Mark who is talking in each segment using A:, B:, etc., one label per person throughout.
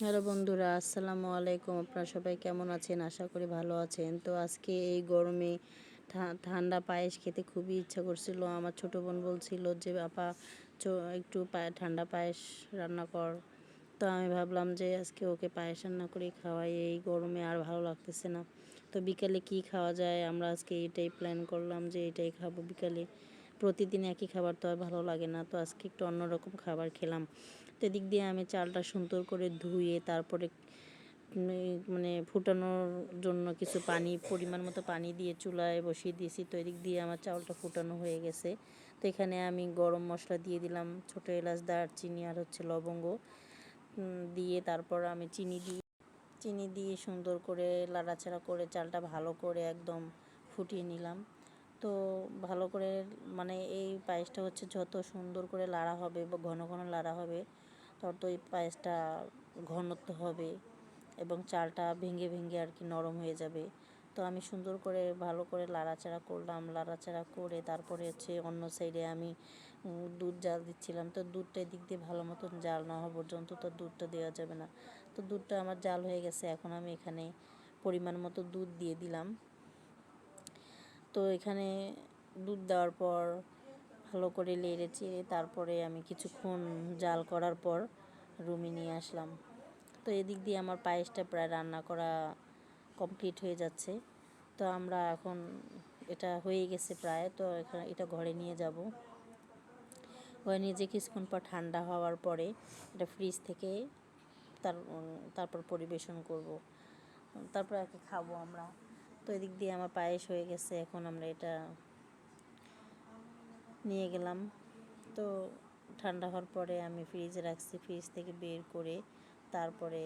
A: Hello বন্ধুরা, আসসালামু আলাইকুম। আপনারা সবাই কেমন আছেন? আশা করি ভালো আছেন। তো আজকে এই গরমে ঠান্ডা পায়েস খেতে খুবই ইচ্ছা করছিল। আমার ছোটো বোন বলছিল যে আপা একটু ঠান্ডা পায়েস রান্না কর। তো আমি ভাবলাম যে আজকে ওকে পায়েস রান্না করে খাওয়াই, এই গরমে আর ভালো লাগতেছে না। তো বিকালে কি খাওয়া যায়, আমরা আজকে এটাই প্ল্যান করলাম যে এটাই খাবো বিকালে। প্রতিদিন একই খাবার তো আর ভালো লাগে না, তো আজকে একটু অন্যরকম খাবার খেলাম। তো এদিক দিয়ে আমি চালটা সুন্দর করে ধুয়ে তারপরে মানে ফুটানোর জন্য কিছু পানি, পরিমাণ মতো পানি দিয়ে চুলায় বসিয়ে দিয়েছি। তো এদিক দিয়ে আমার চাউলটা ফুটানো হয়ে গেছে। তো এখানে আমি গরম মশলা দিয়ে দিলাম, ছোটো এলাচ, দারচিনি আর লবঙ্গ দিয়ে তারপর আমি চিনি দিয়ে সুন্দর করে লাড়াচাড়া করে চালটা ভালো করে একদম ফুটিয়ে নিলাম। তো ভালো করে মানে এই পায়েসটা হচ্ছে যত সুন্দর করে লাড়া হবে বা ঘন ঘন লাড়া হবে তত এই পায়েসটা ঘনত্ব হবে এবং চালটা ভেঙে ভেঙে আর কি নরম হয়ে যাবে। তো আমি সুন্দর করে ভালো করে লাড়াচাড়া করলাম, লাড়াচাড়া করে তারপরে হচ্ছে অন্য সাইডে আমি দুধ জাল দিচ্ছিলাম। তো দুধটা এদিক দিয়ে ভালো মতন জাল না হওয়া পর্যন্ত তো দুধটা দেওয়া যাবে না। তো দুধটা আমার জাল হয়ে গেছে, এখন আমি এখানে পরিমাণ মতো দুধ দিয়ে দিলাম। তো এখানে দুধ দেওয়ার পর ভালো করে নেড়ে চেড়ে তারপরে আমি কিছুক্ষণ জাল করার পর রুমে নিয়ে আসলাম। তো এদিক দিয়ে আমার পায়েসটা প্রায় রান্না করা কমপ্লিট হয়ে যাচ্ছে। তো আমরা এখন এটা হয়ে গেছে প্রায়, তো এটা ঘরে নিয়ে যাব। ঘরে নিয়ে যে কিছুক্ষণ পর ঠান্ডা হওয়ার পরে এটা ফ্রিজ থেকে তারপর পরিবেশন করব, তারপর আর কি খাবো আমরা। তো এদিক দিয়ে আমার পায়েস হয়ে গেছে, এখন আমরা এটা নিয়ে গেলাম। তো ঠান্ডা হওয়ার পরে আমি ফ্রিজে রাখছি, ফ্রিজ থেকে বের করে তারপরে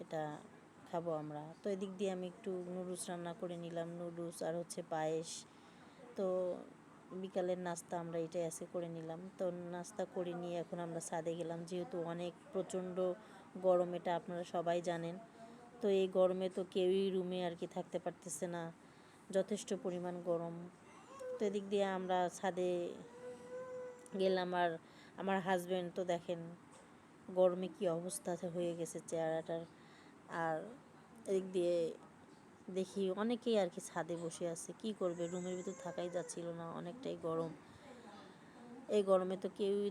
A: এটা খাবো আমরা। তো এদিক দিয়ে আমি একটু নুডলস রান্না করে নিলাম, নুডলস আর পায়েস। তো বিকালের নাস্তা আমরা এটাই আজকে করে নিলাম। তো নাস্তা করে নিয়ে এখন আমরা ছাদে গেলাম, যেহেতু অনেক প্রচণ্ড গরম, এটা আপনারা সবাই জানেন। তো এই গরমে তো কেউই রুমে আর কি থাকতে পারতেছে না, যথেষ্ট পরিমাণ গরম। তো এদিক দিয়ে আমরা ছাদে গেলাম, আর আমার হাজব্যান্ড তো দেখেন গরমে কি অবস্থা হয়ে গেছে চেহারাটার। আর এদিক দিয়ে দেখি অনেকেই আর কি ছাদে বসে আছে, কি করবে, রুমের ভিতর থাকাই যাচ্ছিল না, অনেকটাই গরম। এই গরমে তো কেউই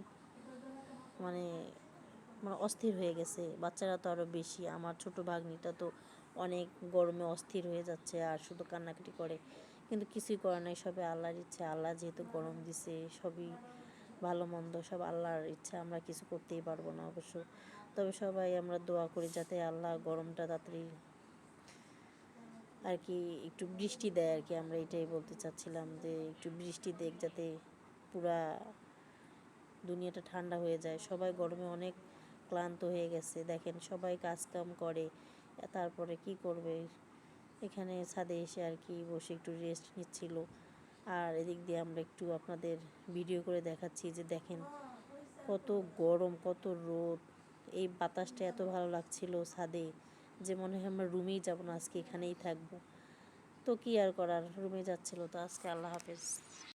A: মানে মানে অস্থির হয়ে গেছে, বাচ্চারা তো আরও বেশি। আমার ছোট ভাগ্নিটা তো অনেক গরমে অস্থির হয়ে যাচ্ছে আর শুধু কান্নাকাটি করে, কিন্তু কিছুই করে নাই, সবে আল্লাহর ইচ্ছা। আল্লাহ যেহেতু গরম দিছে, সবই ভালো মন্দ সব আল্লাহর ইচ্ছা, আমরা কিছু করতেই পারবো না অবশ্য। তবে সবাই আমরা দোয়া করি যাতে আল্লাহ গরমটা তাড়াতাড়ি আর কি একটু বৃষ্টি দেয় আর কি। আমরা এটাই বলতে চাচ্ছিলাম যে একটু বৃষ্টি দেখ, যাতে পুরা দুনিয়াটা ঠান্ডা হয়ে যায়। সবাই গরমে অনেক ক্লান্ত হয়ে গেছে, দেখেন সবাই কাজকাম করে, তারপরে কি করবে, এখানে ছাদে এসে আর কি বসে একটু রেস্ট নিচ্ছিল। আর এদিক দিয়ে আমরা একটু আপনাদের ভিডিও করে দেখাচ্ছি যে দেখেন কত গরম, কত রোদ। এই বাতাসটা এত ভালো লাগছিল ছাদে যে মনে হয় আমরা রুমেই যাব না, আজকে এখানেই থাকবো। তো কি আর করার, রুমে যাচ্ছিল তো আজকে। আল্লাহ হাফেজ।